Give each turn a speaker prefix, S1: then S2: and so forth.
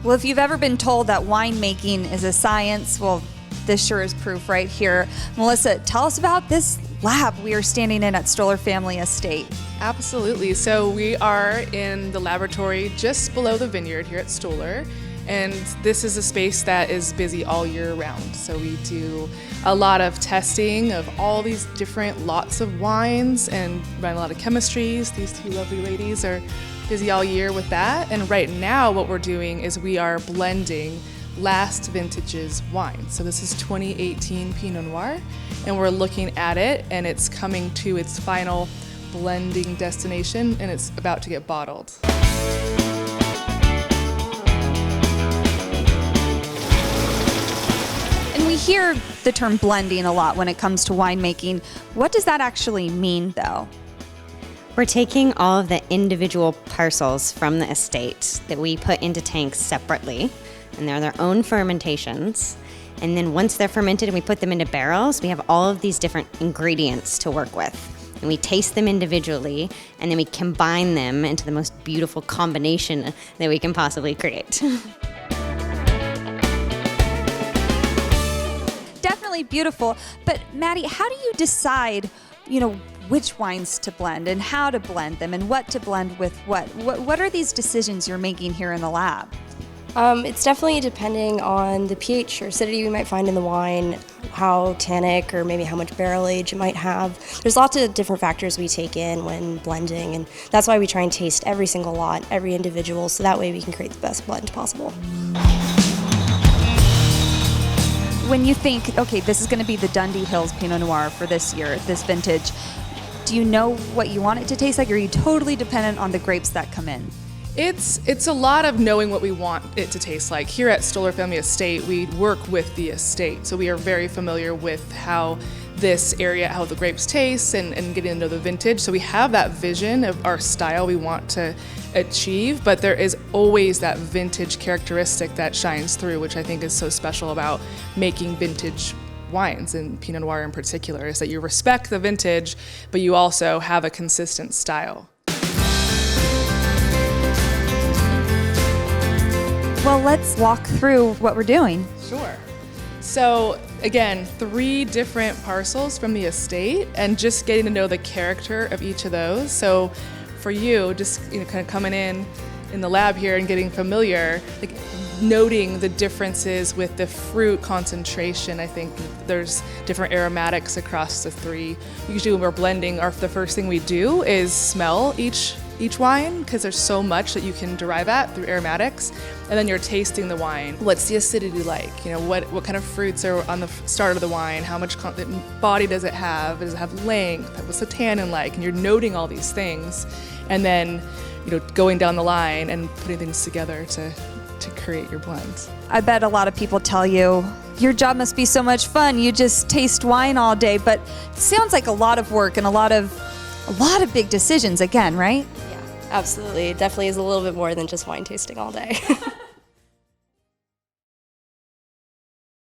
S1: Well, if you've ever been told that winemaking is a science, well, this sure is proof right here. Melissa, tell us about this lab we are standing in at Stoller Family Estate.
S2: Absolutely. So we are in the laboratory just below the vineyard here at Stoller. And this is a space that is busy all year round. So we do a lot of testing of all these different lots of wines and run a lot of chemistries. These two lovely ladies are busy all year with that. And right now what we're doing is we are blending last vintage's wine. So this is 2018 Pinot Noir, and we're looking at it, and it's coming to its final blending destination, and it's about to get bottled.
S1: And we hear the term blending a lot when it comes to winemaking. What does that actually mean, though?
S3: We're taking all of the individual parcels from the estate that we put into tanks separately, and they're their own fermentations. And then once they're fermented and we put them into barrels, we have all of these different ingredients to work with. And we taste them individually, and then we combine them into the most beautiful combination that we can possibly create.
S1: Definitely beautiful. But Maddie, how do you decide, which wines to blend and how to blend them and what to blend with what? What are these decisions you're making here in the lab?
S4: It's definitely depending on the pH or acidity we might find in the wine, how tannic or maybe how much barrel age it might have. There's lots of different factors we take in when blending, and that's why we try and taste every single lot, every individual, so that way we can create the best blend possible.
S1: When you think, okay, this is going to be the Dundee Hills Pinot Noir for this year, this vintage, do you know what you want it to taste like, or are you totally dependent on the grapes that come in?
S2: It's a lot of knowing what we want it to taste like. Here at Stoller Family Estate, we work with the estate, so we are very familiar with how this area, how the grapes taste and getting into the vintage. So we have that vision of our style we want to achieve, but there is always that vintage characteristic that shines through, which I think is so special about making vintage wines, and Pinot Noir in particular, is that you respect the vintage, but you also have a consistent style.
S1: Well, let's walk through what we're doing.
S2: Sure. So again, 3 different parcels from the estate, and just getting to know the character of each of those. So for you, just kind of coming in the lab here and getting familiar, like noting the differences with the fruit concentration. I think there's different aromatics across the 3. Usually when we're blending, the first thing we do is smell each wine, because there's so much that you can derive at through aromatics, and then you're tasting the wine. What's the acidity like? What kind of fruits are on the start of the wine? How much body does it have? Does it have length? What's the tannin like? And you're noting all these things, and then going down the line and putting things together to create your blends.
S1: I bet a lot of people tell you, your job must be so much fun, you just taste wine all day, but it sounds like a lot of work and a lot of big decisions again, right?
S4: Yeah, absolutely. It definitely is a little bit more than just wine tasting all day.